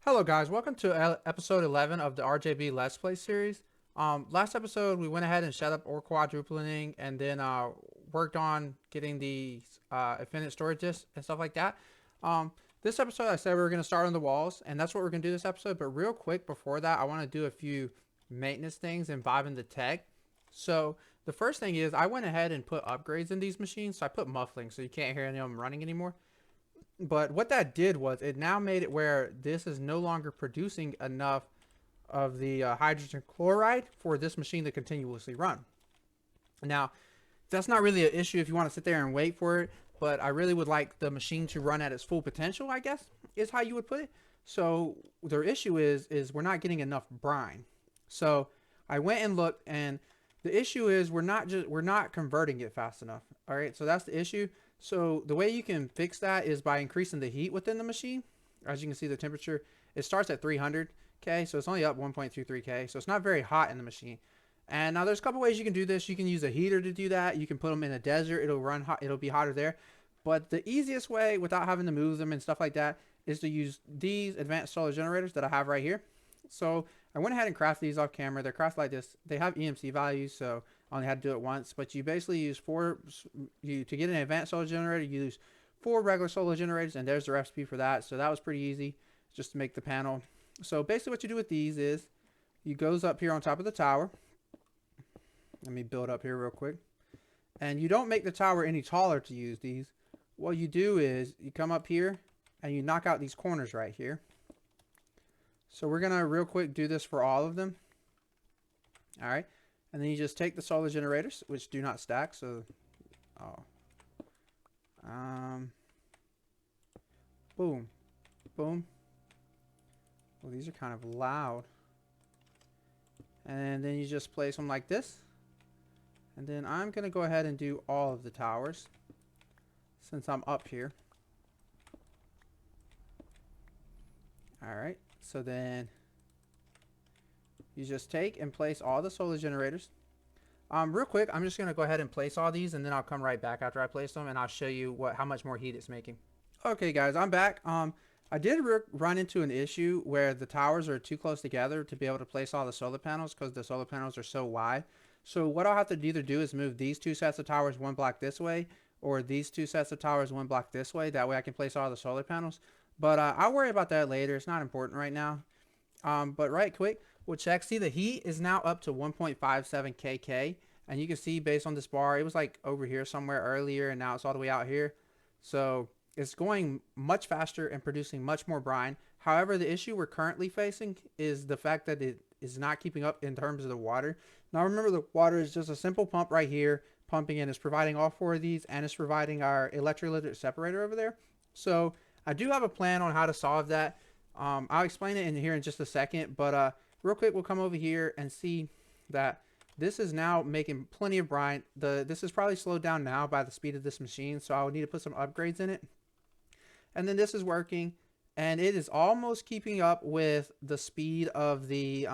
Hello guys, welcome to episode 11 of the RJB Let's Play series. Last episode we went ahead and set up ore quadrupling and then worked on getting the infinite storage disks and stuff like that. This episode I said we were going to start on the walls, and that's what we're going to do this episode, but real quick before that I want to do a few maintenance things and vibe in the tech. So the first thing is I went ahead and put upgrades in these machines, so I put muffling so you can't hear any of them running anymore. But what that did was it now made it where this is no longer producing enough of the hydrogen chloride for this machine to continuously run. Now, that's not really an issue if you want to sit there and wait for it, but I really would like the machine to run at its full potential, I guess, is how you would put it. So their issue is we're not getting enough brine. So I went and looked, and the issue is we're not converting it fast enough. All right, so that's the issue. So the way you can fix that is by increasing the heat within the machine. As you can see, the temperature, it starts at 300K, so it's only up 1.23K, so it's not very hot in the machine. And now there's a couple ways you can do this. You can use a heater to do that. You can put them in a desert. It'll run hot. It'll be hotter there. But the easiest way, without having to move them and stuff like that, is to use these advanced solar generators that I have right here. So I went ahead and crafted these off camera. They're crafted like this. They have EMC values, so I only had to do it once. But you basically use to get an advanced solar generator, you use 4 regular solar generators, and there's the recipe for that. So that was pretty easy, just to make the panel. So basically what you do with these is, you goes up here on top of the tower. Let me build up here real quick. And you don't make the tower any taller to use these. What you do is, you come up here, and you knock out these corners right here. So we're going to real quick do this for all of them. All right. And then you just take the solar generators, which do not stack. So, boom, boom. Well, these are kind of loud. And then you just place them like this. And then I'm going to go ahead and do all of the towers since I'm up here. All right. So then you just take and place all the solar generators. Real quick, I'm just going to go ahead and place all these, and then I'll come right back after I place them, and I'll show you how much more heat it's making. Okay, guys, I'm back. I did run into an issue where the towers are too close together to be able to place all the solar panels because the solar panels are so wide. So what I'll have to either do is move these 2 sets of towers 1 block this way, or these 2 sets of towers 1 block this way. That way I can place all the solar panels. But I'll worry about that later. It's not important right now. But right quick, we'll check. See, the heat is now up to 1.57 kk. And you can see based on this bar, it was like over here somewhere earlier, and now it's all the way out here. So it's going much faster and producing much more brine. However, the issue we're currently facing is the fact that it is not keeping up in terms of the water. Now remember, the water is just a simple pump right here, pumping in. It's providing all 4 of these, and it's providing our electrolytic separator over there. So I do have a plan on how to solve that. I'll explain it in here in just a second, but real quick, we'll come over here and see that this is now making plenty of brine. This is probably slowed down now by the speed of this machine, so I would need to put some upgrades in it. And then this is working, and it is almost keeping up with the speed of the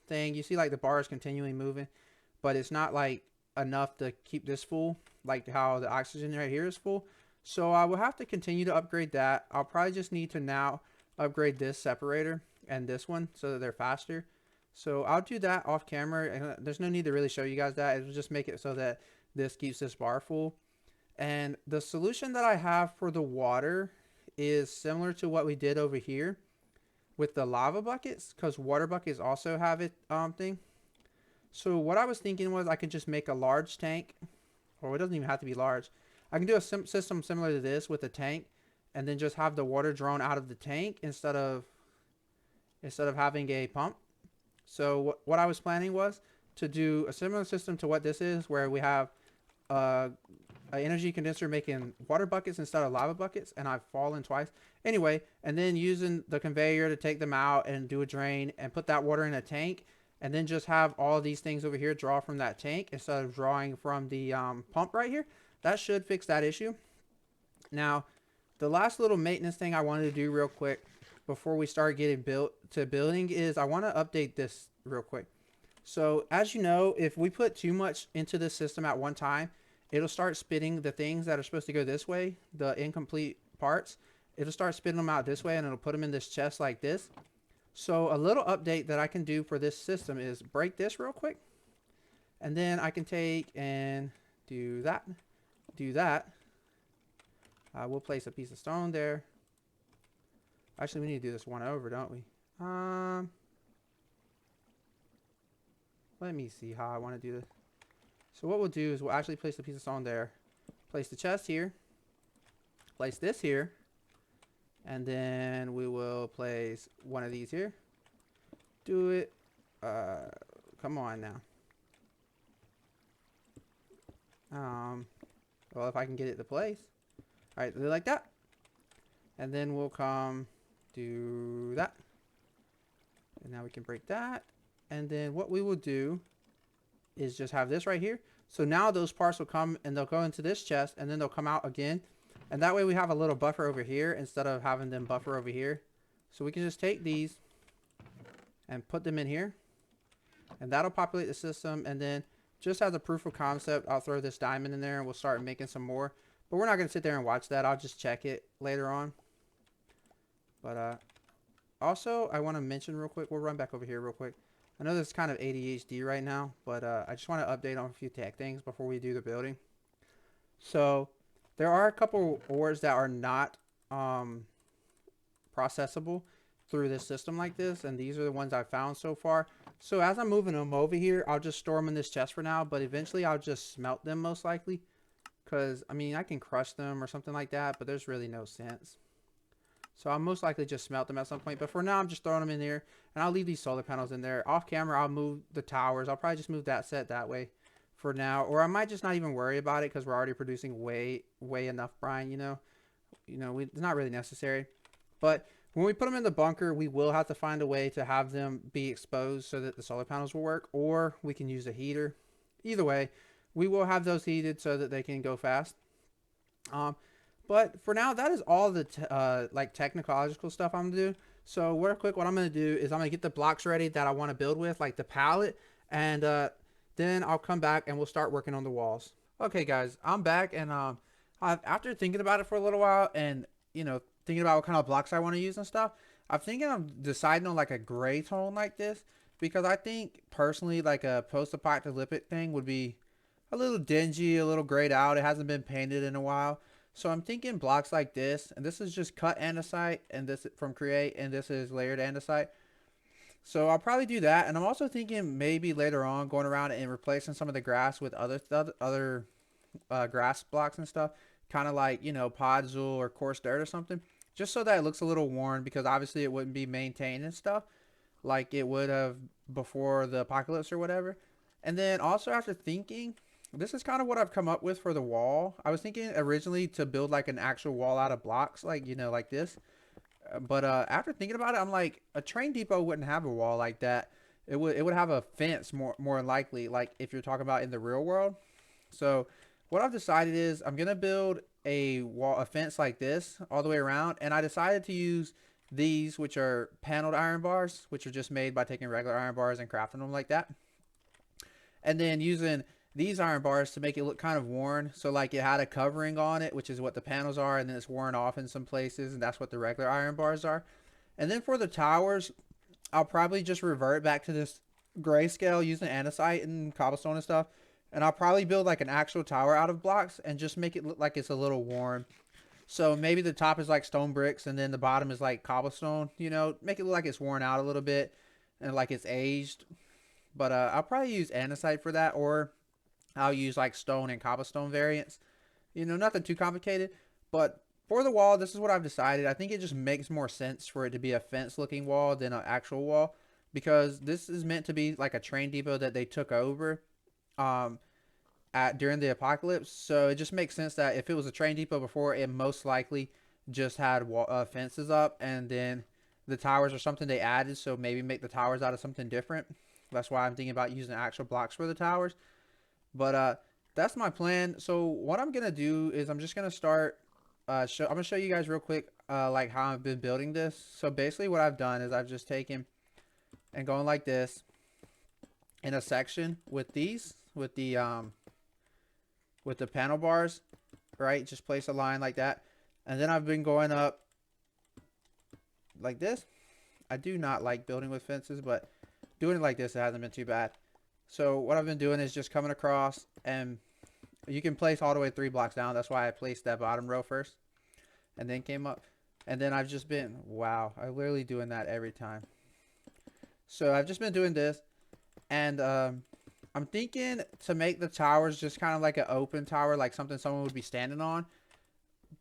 thing. You see, like, the bar is continually moving, but it's not like enough to keep this full, like how the oxygen right here is full. So I will have to continue to upgrade that. I'll probably just need to now upgrade this separator and this one so that they're faster. So I'll do that off camera, and there's no need to really show you guys that. It'll just make it so that this keeps this bar full. And the solution that I have for the water is similar to what we did over here with the lava buckets, because water buckets also have it thing. So what I was thinking was I could just make a large tank, or it doesn't even have to be large. I can do a system similar to this with a tank, and then just have the water drawn out of the tank instead of having a pump. So what I was planning was to do a similar system to what this is, where we have an energy condenser making water buckets instead of lava buckets, and I've fallen twice. Anyway, and then using the conveyor to take them out and do a drain and put that water in a tank, and then just have all these things over here draw from that tank instead of drawing from the pump right here. That should fix that issue. Now, the last little maintenance thing I wanted to do real quick before we start getting building is I want to update this real quick. So as you know, if we put too much into this system at one time, it'll start spitting the things that are supposed to go this way, the incomplete parts. it'll start spitting them out this way, and it'll put them in this chest like this. So a little update that I can do for this system is break this real quick, and then I can take and do that. We'll place a piece of stone there. Actually, we need to do this one over, don't we? Let me see how I want to do this. So what we'll do is we'll actually place the piece of stone there, place the chest here, place this here, and then we will place one of these here. Do it. Come on now. Well, if I can get it to place. All right, like that. And then we'll come do that. And now we can break that. And then what we will do is just have this right here. So now those parts will come and they'll go into this chest, and then they'll come out again. And that way we have a little buffer over here instead of having them buffer over here. So we can just take these and put them in here. And that'll populate the system. And then just as a proof of concept, I'll throw this diamond in there and we'll start making some more. But we're not going to sit there and watch that. I'll just check it later on. But also, I want to mention real quick. We'll run back over here real quick. I know this is kind of ADHD right now, but I just want to update on a few tech things before we do the building. So there are a couple ores that are not processable through this system like this, and these are the ones I've found so far. So as I'm moving them over here, I'll just store them in this chest for now, but eventually I'll just smelt them most likely. Because, I mean, I can crush them or something like that, but there's really no sense. So I'll most likely just smelt them at some point. But for now, I'm just throwing them in there. And I'll leave these solar panels in there. Off camera, I'll move the towers. I'll probably just move that set that way for now. Or I might just not even worry about it because we're already producing way enough brine, you know. It's not really necessary. But when we put them in the bunker, we will have to find a way to have them be exposed so that the solar panels will work. Or we can use a heater. Either way, we will have those heated so that they can go fast. But for now, that is all the like technological stuff I'm gonna do. So real quick, what I'm gonna do is I'm gonna get the blocks ready that I want to build with, like the pallet, and then I'll come back and we'll start working on the walls. Okay, guys, I'm back, and after thinking about it for a little while, and thinking about what kind of blocks I want to use and stuff, I'm deciding on like a gray tone like this, because I think personally like a post-apocalyptic thing would be a little dingy, a little grayed out. It hasn't been painted in a while. So I'm thinking blocks like this, and this is just cut andesite, and this from Create, and this is layered andesite. So I'll probably do that, and I'm also thinking maybe later on going around and replacing some of the grass with other grass blocks and stuff, kind of like Podzol or coarse dirt or something, just so that it looks a little worn, because obviously it wouldn't be maintained and stuff like it would have before the apocalypse or whatever. And then also after thinking, this is kind of what I've come up with for the wall. I was thinking originally to build like an actual wall out of blocks, like, like this. But after thinking about it, I'm like, a train depot wouldn't have a wall like that. It would have a fence more likely, like if you're talking about in the real world. So what I've decided is I'm going to build a fence like this all the way around. And I decided to use these, which are paneled iron bars, which are just made by taking regular iron bars and crafting them like that. And then using these iron bars to make it look kind of worn, so like it had a covering on it, which is what the panels are, and then it's worn off in some places, and that's what the regular iron bars are. And then for the towers, I'll probably just revert back to this grayscale using andesite and cobblestone and stuff, and I'll probably build like an actual tower out of blocks and just make it look like it's a little worn. So maybe the top is like stone bricks and then the bottom is like cobblestone, make it look like it's worn out a little bit and like it's aged. But I'll probably use andesite for that, or I'll use like stone and cobblestone variants. Nothing too complicated. But for the wall, this is what I've decided. I think it just makes more sense for it to be a fence looking wall than an actual wall, because this is meant to be like a train depot that they took over during the apocalypse. So it just makes sense that if it was a train depot before, it most likely just had fences up, and then the towers are something they added. So maybe make the towers out of something different. That's why I'm thinking about using actual blocks for the towers. But that's my plan. So what I'm gonna do is I'm just gonna start I'm gonna show you guys real quick like how I've been building this. So basically what I've done is I've just taken and going like this in a section with the panel bars, right? Just place a line like that, and then I've been going up like this. I do not like building with fences, but doing it like this, it hasn't been too bad. So what I've been doing is just coming across, and you can place all the way 3 blocks down. That's why I placed that bottom row first and then came up. And then I've just been, wow, I'm literally doing that every time. So I've just been doing this, and I'm thinking to make the towers just kind of like an open tower, like something someone would be standing on.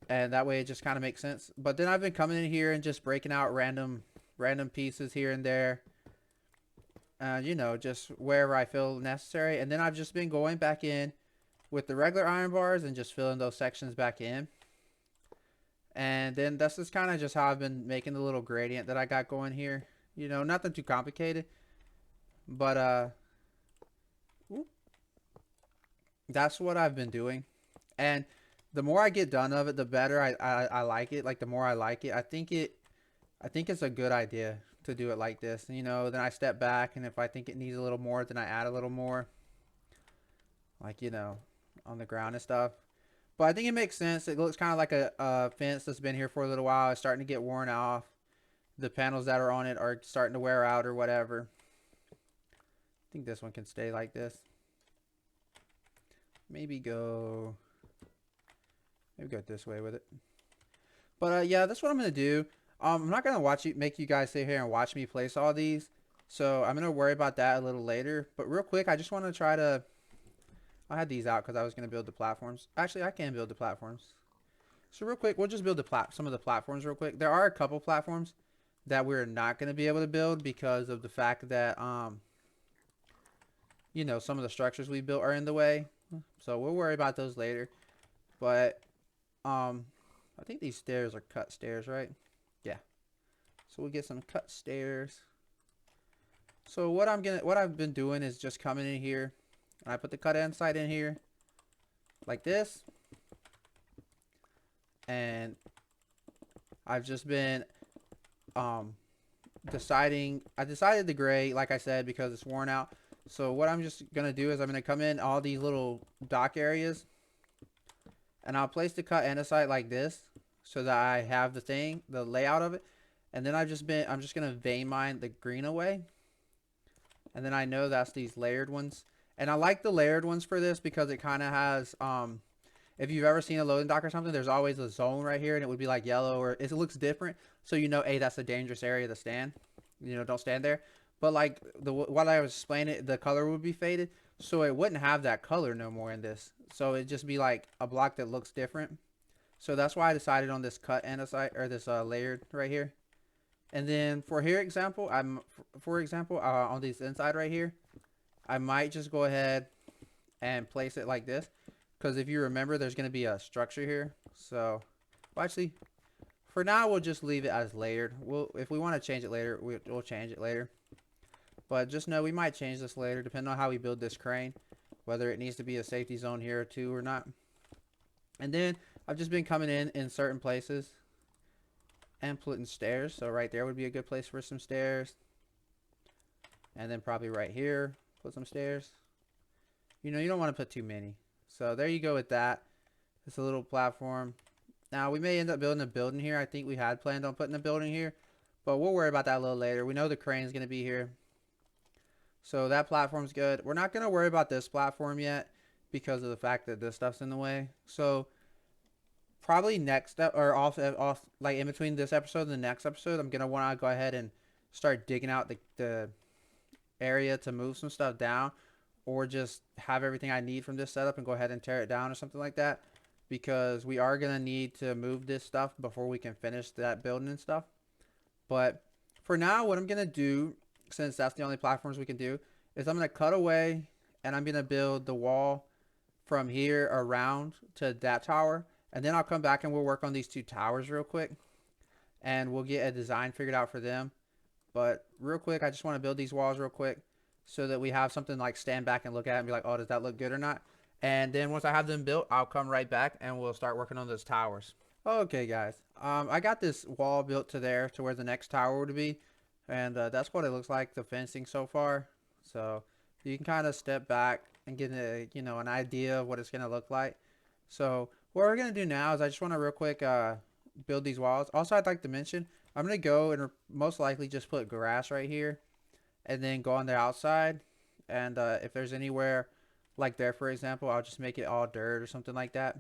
And that way it just kind of makes sense. But then I've been coming in here and just breaking out random pieces here and there. You know, just wherever I feel necessary. And then I've just been going back in with the regular iron bars and just filling those sections back in. And then that's just kind of just how I've been making the little gradient that I got going here. You know, nothing too complicated. But that's what I've been doing. And the more I get done of it, the better I like it. Like the more I like it, I think it's a good idea to do it like this. You know, then I step back, and if I think it needs a little more, then I add a little more. Like, you know, on the ground and stuff. But I think it makes sense. It looks kind of like a fence that's been here for a little while. It's starting to get worn off. The panels that are on it are starting to wear out or whatever. I think this one can stay like this. Maybe go this way with it. But yeah, that's what I'm gonna do. I'm not gonna make you guys sit here and watch me place all these. So I'm gonna worry about that a little later. But real quick, I just want to try to. I had these out because I was gonna build the platforms. Actually, I can build the platforms. So real quick, we'll just build some of the platforms real quick. There are a couple platforms that we're not gonna be able to build because of the fact that you know, some of the structures we built are in the way. So we'll worry about those later. But I think these stairs are cut stairs, right? Yeah. So we'll get some cut stairs. So what I've been doing is just coming in here, and I put the cut inside in here like this. And I've just been I decided the gray, like I said, because it's worn out. So what I'm just gonna do is I'm gonna come in all these little dock areas, and I'll place the cut andesite like this, so that I have the layout of it. And then I'm just gonna vein mine the green away, and then I know that's these layered ones. And I like the layered ones for this because it kind of has if you've ever seen a loading dock or something, there's always a zone right here, and it would be like yellow, or it looks different, so you know, hey, that's a dangerous area to stand. You know, don't stand there. But like what I was explaining, the color would be faded, so it wouldn't have that color no more in this. So it'd just be like a block that looks different. So that's why I decided on this cut andesite, or this layered right here. And then for example, on this inside right here, I might just go ahead and place it like this, because if you remember, there's going to be a structure here. So, well, actually, for now, we'll just leave it as layered. If we want to change it later, we'll change it later. But just know we might change this later, depending on how we build this crane, whether it needs to be a safety zone here too or not. And then I've just been coming in certain places and putting stairs. So right there would be a good place for some stairs. And then probably right here, put some stairs. You know, you don't want to put too many. So there you go with that. It's a little platform. Now we may end up building a building here. I think we had planned on putting a building here, but we'll worry about that a little later. We know the crane's going to be here. So that platform's good. We're not going to worry about this platform yet because of the fact that this stuff's in the way. So probably next step, or off like in between this episode and the next episode, I'm going to want to go ahead and start digging out the area to move some stuff down, or just have everything I need from this setup and go ahead and tear it down or something like that, because we are going to need to move this stuff before we can finish that building and stuff. But for now, what I'm going to do, since that's the only platforms we can do, is I'm going to cut away, and I'm going to build the wall from here around to that tower, and then I'll come back and we'll work on these 2 towers real quick, and we'll get a design figured out for them. But real quick, I just want to build these walls real quick so that we have something like stand back and look at it and be like, oh, does that look good or not? And then once I have them built, I'll come right back and we'll start working on those towers. Okay, guys. I got this wall built to there, to where the next tower would be. And that's what it looks like, the fencing so far. So you can kind of step back and get an idea of what it's going to look like. So what we're going to do now is I just want to real quick build these walls. Also, I'd like to mention, I'm going to go and most likely just put grass right here and then go on the outside. And if there's anywhere like there, for example, I'll just make it all dirt or something like that.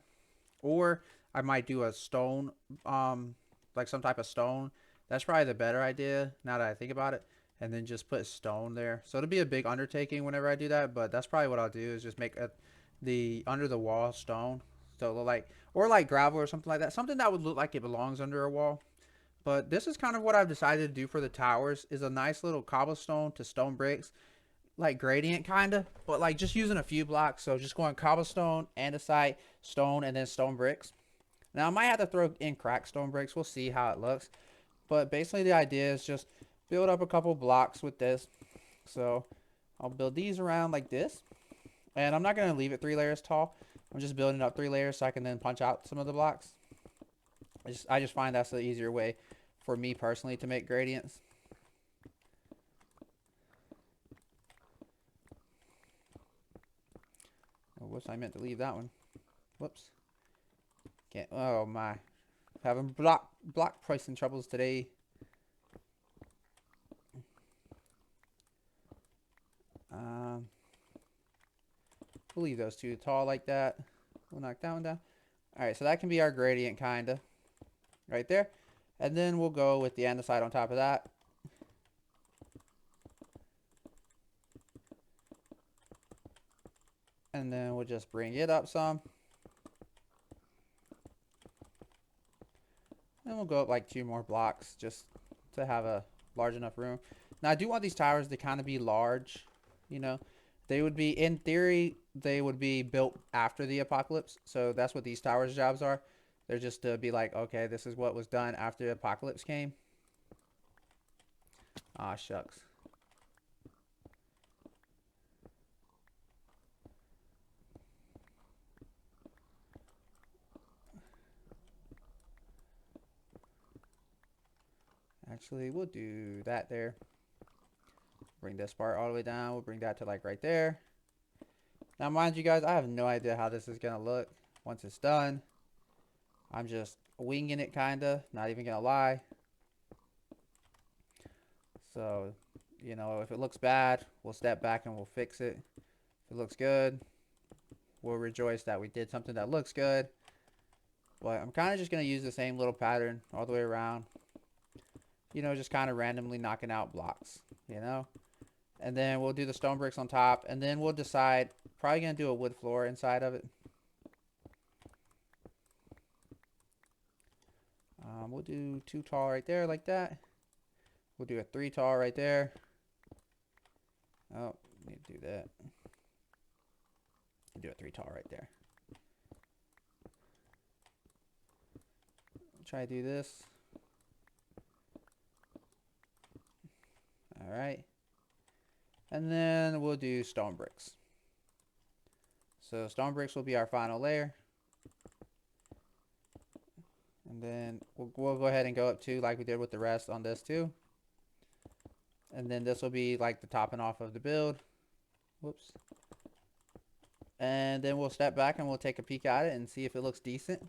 Or I might do a stone, like some type of stone. That's probably the better idea now that I think about it. And then just put stone there. So it'll be a big undertaking whenever I do that, but that's probably what I'll do is just make the under the wall stone. So like, or like gravel or something like that. Something that would look like it belongs under a wall. But this is kind of what I've decided to do for the towers is a nice little cobblestone to stone bricks, like gradient kind of, but like just using a few blocks. So just going cobblestone, andesite, stone, and then stone bricks. Now I might have to throw in cracked stone bricks. We'll see how it looks. But basically the idea is just build up a couple blocks with this. So I'll build these around like this. And I'm not going to leave it 3 layers tall. I'm just building up 3 layers so I can then punch out some of the blocks. I just find that's the easier way for me personally to make gradients. Oh, whoops, I meant to leave that one. Whoops. Can't. Oh my. Having block pricing troubles today. We'll leave those 2 tall like that. We'll knock that one down. Alright, so that can be our gradient kinda. Right there. And then we'll go with the andesite on top of that. And then we'll just bring it up some. And we'll go up like 2 more blocks just to have a large enough room. Now I do want these towers to kind of be large, you know. They would be, in theory, they would be built after the apocalypse. So that's what these towers jobs are. They're just to be like, okay, this is what was done after the apocalypse came. Ah, shucks. Actually, we'll do that there. Bring this part all the way down. We'll bring that to like right there. Now, mind you guys, I have no idea how this is going to look once it's done. I'm just winging it kind of. Not even going to lie. So, you know, if it looks bad, we'll step back and we'll fix it. If it looks good, we'll rejoice that we did something that looks good. But I'm kind of just going to use the same little pattern all the way around. You know, just kind of randomly knocking out blocks, you know. And then we'll do the stone bricks on top. And then we'll decide, probably going to do a wood floor inside of it. We'll do 2 tall right there like that. We'll do a 3 tall right there. Oh, need to do that. We'll do a 3 tall right there. Try to do this. Alright. And then we'll do stone bricks. So stone bricks will be our final layer. And then we'll go ahead and go up 2 like we did with the rest on this too. And then this will be like the topping off of the build. Whoops. And then we'll step back and we'll take a peek at it and see if it looks decent.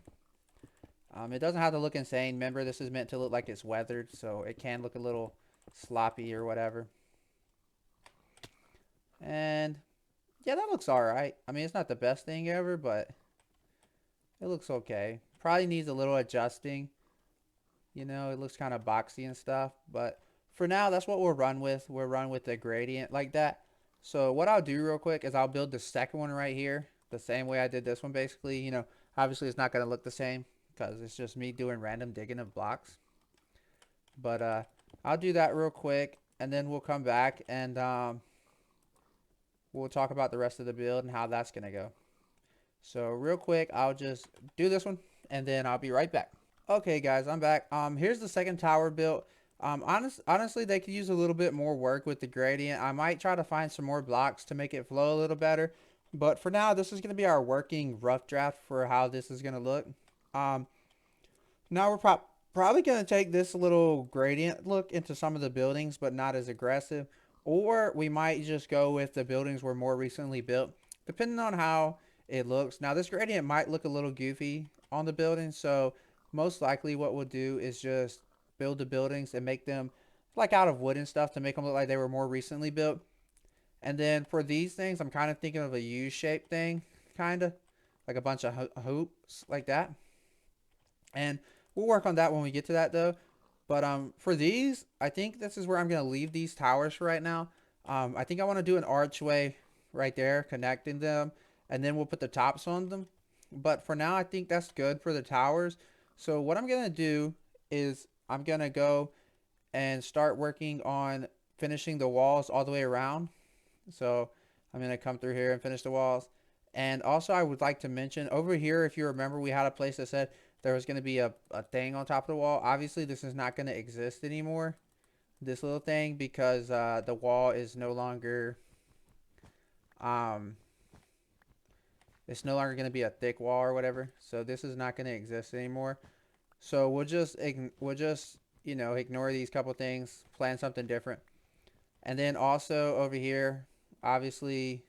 It doesn't have to look insane. Remember, this is meant to look like it's weathered, so it can look a little sloppy or whatever. And yeah, that looks alright. I mean, it's not the best thing ever, but it looks okay. Probably needs a little adjusting. You know, it looks kind of boxy and stuff, but for now, that's what we'll run with. We'll run with the gradient like that. So what I'll do real quick is I'll build the second one right here the same way I did this one basically. You know, obviously it's not going to look the same because it's just me doing random digging of blocks. But I'll do that real quick and then we'll come back and we'll talk about the rest of the build and how that's going to go. So real quick, I'll just do this one and then I'll be right back. Okay guys, I'm back. Here's the second tower built. Honestly, they could use a little bit more work with the gradient. I might try to find some more blocks to make it flow a little better. But for now, this is going to be our working rough draft for how this is going to look. Now we're probably going to take this little gradient look into some of the buildings, but not as aggressive. Or we might just go with the buildings were more recently built, depending on how it looks. Now, this gradient might look a little goofy on the building, so most likely what we'll do is just build the buildings and make them like out of wood and stuff to make them look like they were more recently built. And then for these things, I'm kind of thinking of a U-shaped thing, kind of like a bunch of hoops like that. And we'll work on that when we get to that though. But for these, I think this is where I'm gonna leave these towers for right now. I think I want to do an archway right there connecting them, and then we'll put the tops on them. But for now, I think that's good for the towers. So what I'm gonna do is I'm gonna go and start working on finishing the walls all the way around. So I'm gonna come through here and finish the walls. And also I would like to mention over here, if you remember, we had a place that said there was going to be a thing on top of the wall. Obviously this is not going to exist anymore, this little thing, because the wall is no longer it's no longer going to be a thick wall or whatever. So this is not going to exist anymore. So we'll just you know, ignore these couple things, plan something different. And then also over here, obviously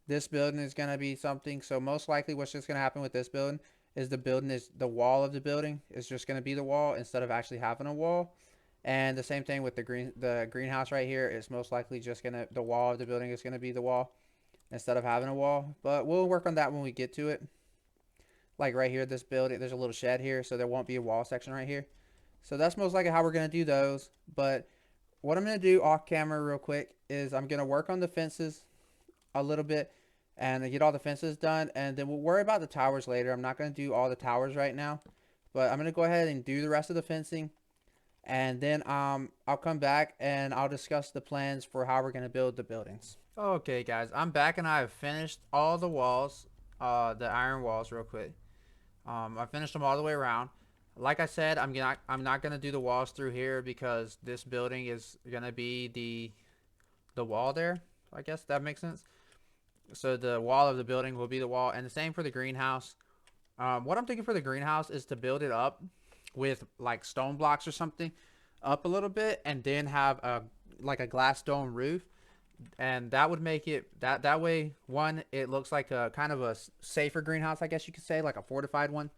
this building is going to be something. So most likely what's just going to happen with this building is the wall of the building is just going to be the wall instead of actually having a wall. And the same thing with the greenhouse right here is most likely just going to, the wall of the building is going to be the wall instead of having a wall. But we'll work on that when we get to it. Like right here, this building, there's a little shed here, so there won't be a wall section right here. So that's most likely how we're going to do those. But what I'm going to do off camera real quick is I'm going to work on the fences a little bit and get all the fences done, and then we'll worry about the towers later. I'm not going to do all the towers right now, but I'm going to go ahead and do the rest of the fencing, and then I'll come back and I'll discuss the plans for how we're going to build the buildings. Okay guys, I'm back and I've finished all the walls, the iron walls real quick. I finished them all the way around. Like I said, I'm not going to do the walls through here because this building is going to be the wall there. I guess that makes sense. So the wall of the building will be the wall, and the same for the greenhouse. What I'm thinking for the greenhouse is to build it up with like stone blocks or something up a little bit, and then have like a glass dome roof, and that would make it that way, one, it looks like a kind of a safer greenhouse, I guess you could say, like a fortified one.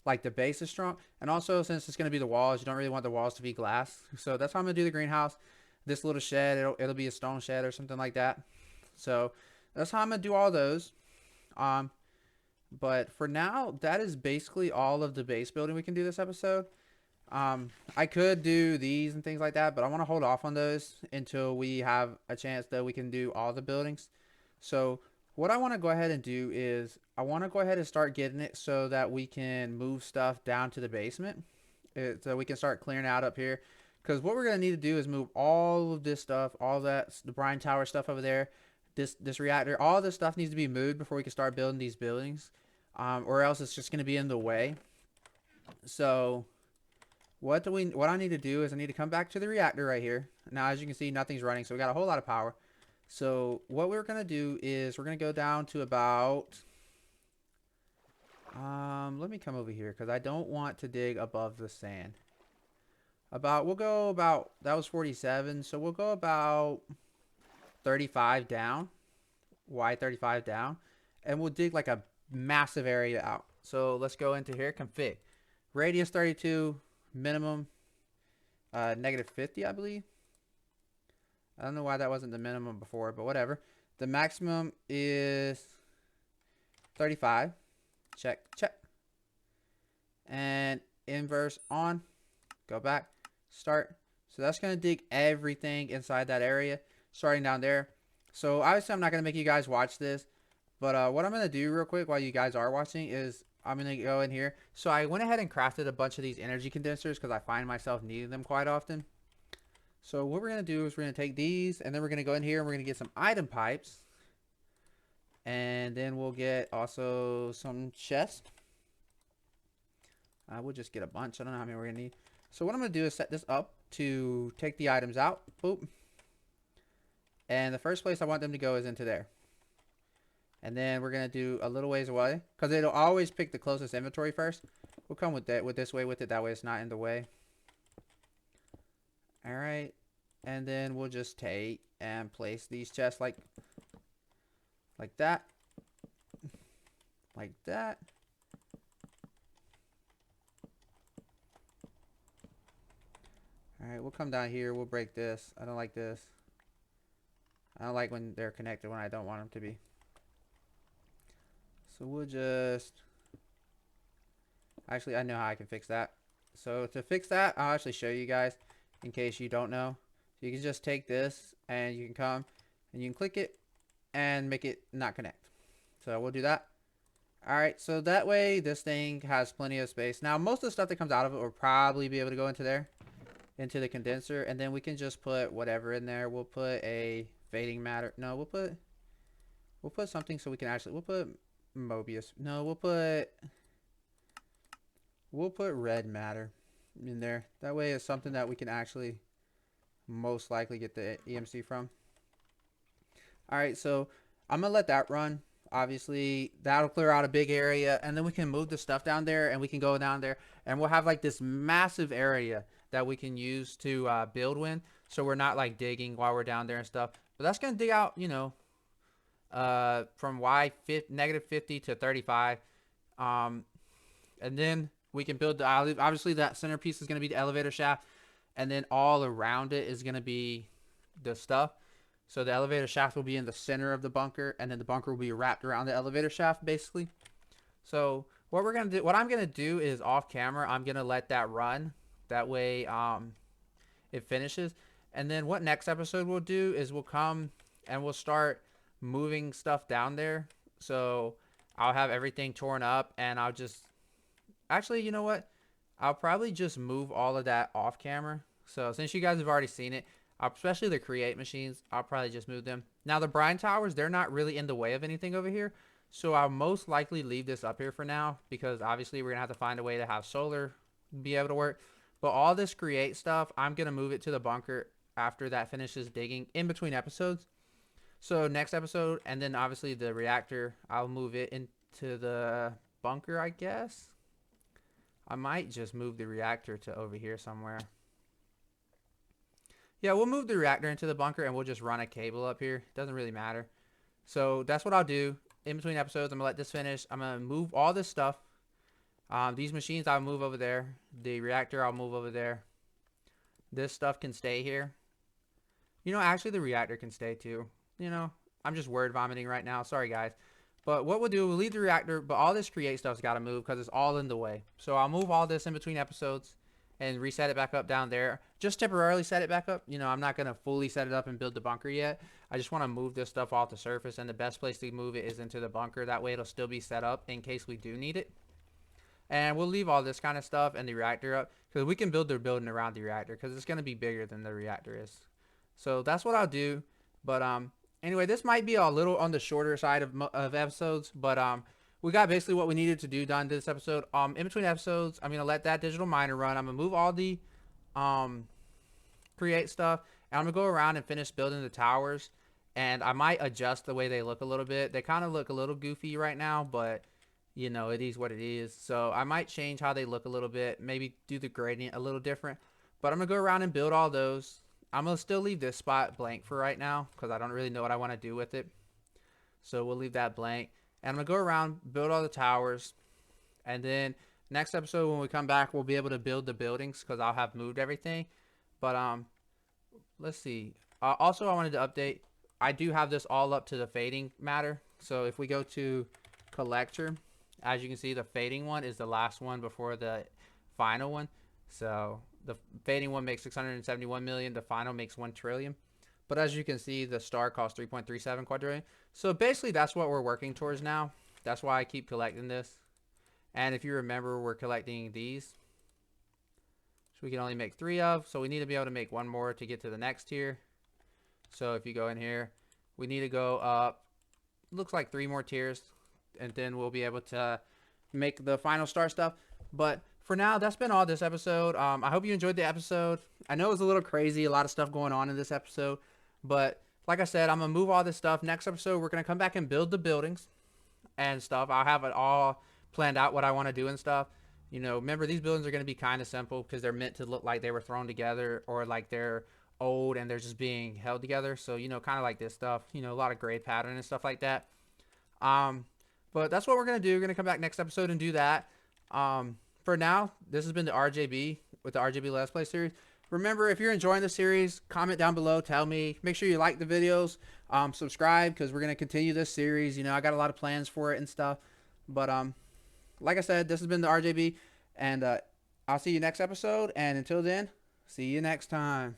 Like the base is strong, and also since it's going to be the walls, you don't really want the walls to be glass. So that's how I'm going to do the greenhouse. This little shed, it'll be a stone shed or something like that. So that's how I'm going to do all those. But for now, that is basically all of the base building we can do this episode. I could do these and things like that, but I want to hold off on those until we have a chance that we can do all the buildings. So what I want to go ahead and do is I want to go ahead and start getting it so that we can move stuff down to the basement. So we can start clearing out up here. Because what we're going to need to do is move all of this stuff, all that, the brine tower stuff over there, this reactor, all this stuff needs to be moved before we can start building these buildings. Or else it's just going to be in the way. So what I need to do is I need to come back to the reactor right here. Now, as you can see, nothing's running, so we got a whole lot of power. So what we're going to do is we're going to go down to about, let me come over here because I don't want to dig above the sand. We'll go about, that was 47, so we'll go about 35 down, wide 35 down, and we'll dig like a massive area out. So let's go into here, config. Radius 32, minimum, negative 50, I believe. I don't know why that wasn't the minimum before, but whatever. The maximum is 35. Check, check. And inverse on. Go back. Start. So that's going to dig everything inside that area, starting down there. So obviously I'm not going to make you guys watch this, but what I'm going to do real quick while you guys are watching is I'm going to go in here. So I went ahead and crafted a bunch of these energy condensers because I find myself needing them quite often. So what we're going to do is we're going to take these, and then we're going to go in here and we're going to get some item pipes. And then we'll get also some chests. We'll just get a bunch. I don't know how many we're going to need. So what I'm going to do is set this up to take the items out. Boop. And the first place I want them to go is into there. And then we're going to do a little ways away, because it'll always pick the closest inventory first. We'll come with that, with this way with it. That way it's not in the way. All right. And then we'll just take and place these chests like that. Like that. Alright, we'll come down here. We'll break this. I don't like this. I don't like when they're connected when I don't want them to be. So we'll just... Actually, I know how I can fix that. So to fix that, I'll actually show you guys in case you don't know. So you can just take this and you can come and you can click it and make it not connect. So we'll do that. Alright, so that way this thing has plenty of space. Now most of the stuff that comes out of it will probably be able to go into there, into the condenser, and then we can just put whatever in there. We'll put a fading matter. No, we'll put something so we can actually, we'll put Mobius. No, we'll put red matter in there. That way it's something that we can actually most likely get the EMC from. Alright, so I'm gonna let that run. Obviously that'll clear out a big area, and then we can move the stuff down there, and we can go down there and we'll have like this massive area that we can use to build with, so we're not like digging while we're down there and stuff. But that's gonna dig out, you know, from negative 50 to 35, and then we can build the, obviously that centerpiece is going to be the elevator shaft, and then all around it is going to be the stuff. So the elevator shaft will be in the center of the bunker, and then the bunker will be wrapped around the elevator shaft basically. So what we're going to do, what I'm going to do is off camera, I'm going to let that run. That way it finishes. And then what next episode we'll do is we'll come and we'll start moving stuff down there. So I'll have everything torn up, and I'll just, actually, you know what? I'll probably just move all of that off camera. So since you guys have already seen it, especially the create machines, I'll probably just move them. Now the brine towers, they're not really in the way of anything over here. So I'll most likely leave this up here for now, because obviously we're going to have to find a way to have solar be able to work. But all this create stuff, I'm going to move it to the bunker after that finishes digging in between episodes. So next episode, and then obviously the reactor, I'll move it into the bunker, I guess. I might just move the reactor to over here somewhere. Yeah, we'll move the reactor into the bunker, and we'll just run a cable up here. Doesn't really matter. So that's what I'll do. In between episodes, I'm going to let this finish. I'm going to move all this stuff. These machines, I'll move over there. The reactor, I'll move over there. This stuff can stay here. You know, actually, the reactor can stay too. You know, I'm just word vomiting right now. Sorry, guys. But what we'll do, we'll leave the reactor, but all this create stuff's got to move because it's all in the way. So I'll move all this in between episodes and reset it back up down there. Just temporarily set it back up. You know, I'm not going to fully set it up and build the bunker yet. I just want to move this stuff off the surface, and the best place to move it is into the bunker. That way it'll still be set up in case we do need it. And we'll leave all this kind of stuff and the reactor up, because we can build the building around the reactor, because it's going to be bigger than the reactor is. So that's what I'll do. But anyway, this might be a little on the shorter side of episodes, but we got basically what we needed to do done this episode. In between episodes, I'm gonna let that digital miner run. I'm gonna move all the create stuff, and I'm gonna go around and finish building the towers. And I might adjust the way they look a little bit. They kind of look a little goofy right now, but you know, it is what it is. So I might change how they look a little bit, maybe do the gradient a little different. But I'm gonna go around and build all those. I'm going to still leave this spot blank for right now, because I don't really know what I want to do with it. So we'll leave that blank. And I'm going to go around, build all the towers. And then next episode, when we come back, we'll be able to build the buildings, because I'll have moved everything. But let's see. Also, I wanted to update. I do have this all up to the fading matter. So if we go to collector, as you can see, the fading one is the last one before the final one. So the fading one makes 671 million. The final makes 1 trillion. But as you can see, the star costs 3.37 quadrillion. So basically, that's what we're working towards now. That's why I keep collecting this. And if you remember, we're collecting these, which we can only make 3 of. So we need to be able to make 1 more to get to the next tier. So if you go in here, we need to go up, looks like 3 more tiers. And then we'll be able to make the final star stuff. But for now, that's been all this episode. I hope you enjoyed the episode. I know it was a little crazy, a lot of stuff going on in this episode. But like I said, I'm going to move all this stuff. Next episode, we're going to come back and build the buildings and stuff. I'll have it all planned out, what I want to do and stuff. You know, remember, these buildings are going to be kind of simple, because they're meant to look like they were thrown together, or like they're old and they're just being held together. So, you know, kind of like this stuff, you know, a lot of gray pattern and stuff like that. But that's what we're going to do. We're going to come back next episode and do that. For now, this has been the RJB with the RJB Let's Play series. remember, if you're enjoying the series, comment down below. Tell me. Make sure you like the videos. Subscribe, because we're going to continue this series. You know, I got a lot of plans for it and stuff. But like I said, this has been the RJB, and I'll see you next episode. And until then, see you next time.